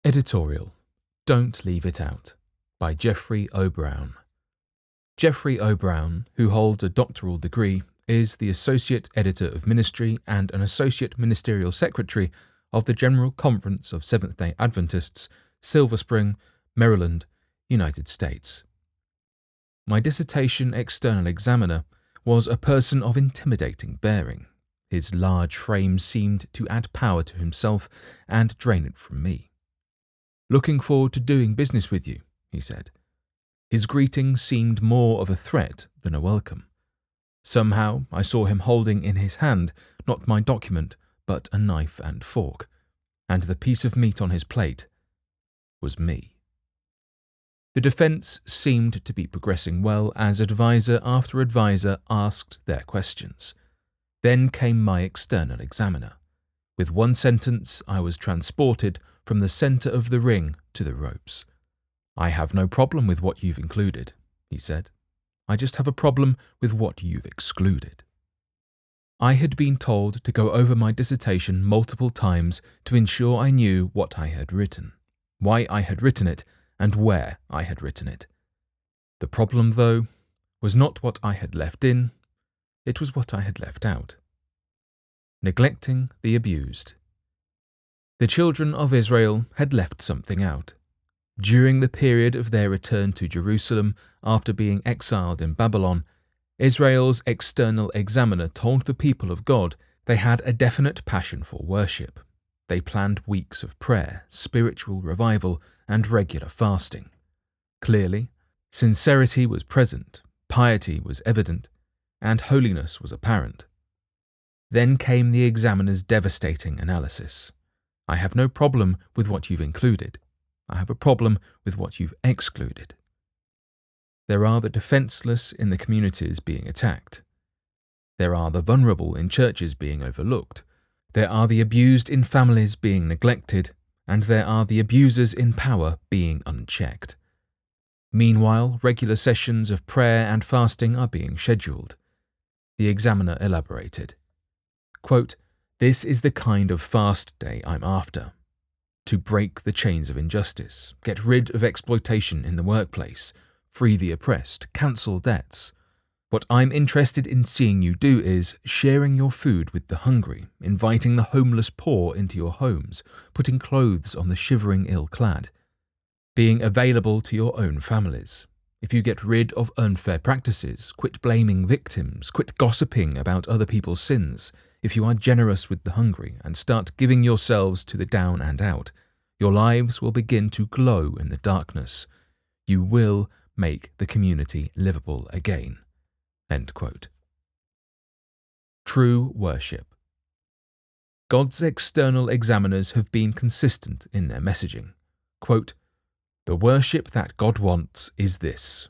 Editorial. Don't Leave It Out by Jeffrey O. Brown. Jeffrey O. Brown, who holds a doctoral degree, is the Associate Editor of Ministry and an Associate Ministerial Secretary of the General Conference of Seventh-day Adventists, Silver Spring, Maryland, United States. My dissertation external examiner was a person of intimidating bearing. His large frame seemed to add power to himself and drain it from me. "Looking forward to doing business with you," he said. His greeting seemed more of a threat than a welcome. Somehow I saw him holding in his hand not my document, but a knife and fork, and the piece of meat on his plate was me. The defense seemed to be progressing well as advisor after advisor asked their questions. Then came my external examiner. With one sentence, I was transported from the center of the ring to the ropes. "I have no problem with what you've included," he said. "I just have a problem with what you've excluded." I had been told to go over my dissertation multiple times to ensure I knew what I had written, why I had written it, and where I had written it. The problem, though, was not what I had left in, it was what I had left out. Neglecting the abused. The children of Israel had left something out. During the period of their return to Jerusalem after being exiled in Babylon, Israel's external examiner told the people of God they had a definite passion for worship. They planned weeks of prayer, spiritual revival, and regular fasting. Clearly, sincerity was present, piety was evident, and holiness was apparent. Then came the examiner's devastating analysis. "I have no problem with what you've included. I have a problem with what you've excluded." There are the defenseless in the communities being attacked. There are the vulnerable in churches being overlooked. There are the abused in families being neglected, and there are the abusers in power being unchecked. Meanwhile, regular sessions of prayer and fasting are being scheduled. The examiner elaborated. Quote, "This is the kind of fast day I'm after. To break the chains of injustice, get rid of exploitation in the workplace, free the oppressed, cancel debts. What I'm interested in seeing you do is sharing your food with the hungry, inviting the homeless poor into your homes, putting clothes on the shivering ill-clad, being available to your own families. If you get rid of unfair practices, quit blaming victims, quit gossiping about other people's sins, if you are generous with the hungry and start giving yourselves to the down and out, your lives will begin to glow in the darkness. You will make the community livable again." End quote. True worship. God's external examiners have been consistent in their messaging. Quote, "The worship that God wants is this: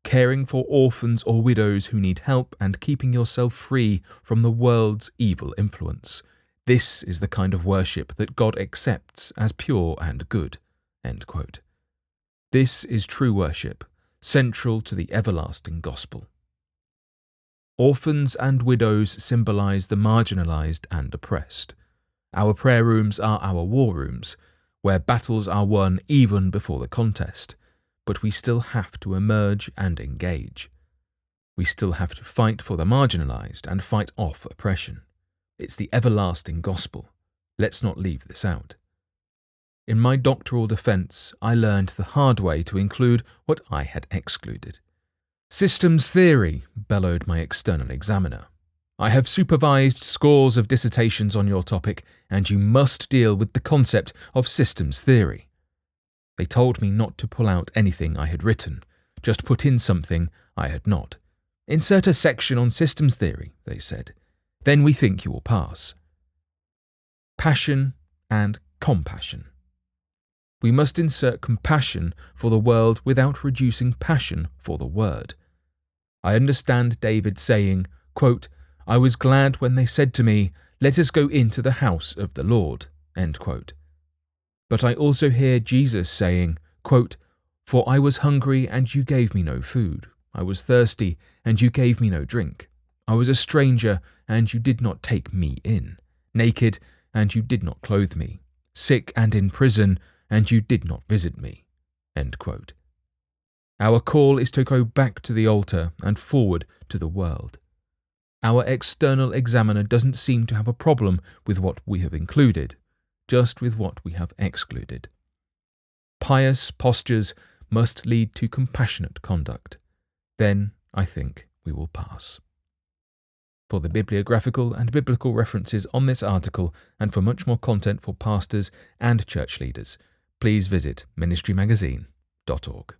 caring for orphans or widows who need help and keeping yourself free from the world's evil influence. This is the kind of worship that God accepts as pure and good." End quote. This is true worship, central to the everlasting gospel. Orphans and widows symbolize the marginalized and oppressed. Our prayer rooms are our war rooms, where battles are won even before the contest. But we still have to emerge and engage. We still have to fight for the marginalized and fight off oppression. It's the everlasting gospel. Let's not leave this out. In my doctoral defense, I learned the hard way to include what I had excluded. "Systems theory," bellowed my external examiner. "I have supervised scores of dissertations on your topic, and you must deal with the concept of systems theory." They told me not to pull out anything I had written, just put in something I had not. "Insert a section on systems theory," they said. "Then we think you will pass." Passion and compassion. We must insert compassion for the world without reducing passion for the word. I understand David saying, quote, "I was glad when they said to me, 'Let us go into the house of the Lord.'" End quote. But I also hear Jesus saying, quote, "For I was hungry and you gave me no food. I was thirsty and you gave me no drink. I was a stranger and you did not take me in. Naked and you did not clothe me. Sick and in prison and you did not visit me." End quote. Our call is to go back to the altar and forward to the world. Our external examiner doesn't seem to have a problem with what we have included, just with what we have excluded. Pious postures must lead to compassionate conduct. Then, I think, we will pass. For the bibliographical and biblical references on this article and for much more content for pastors and church leaders, please visit ministrymagazine.org.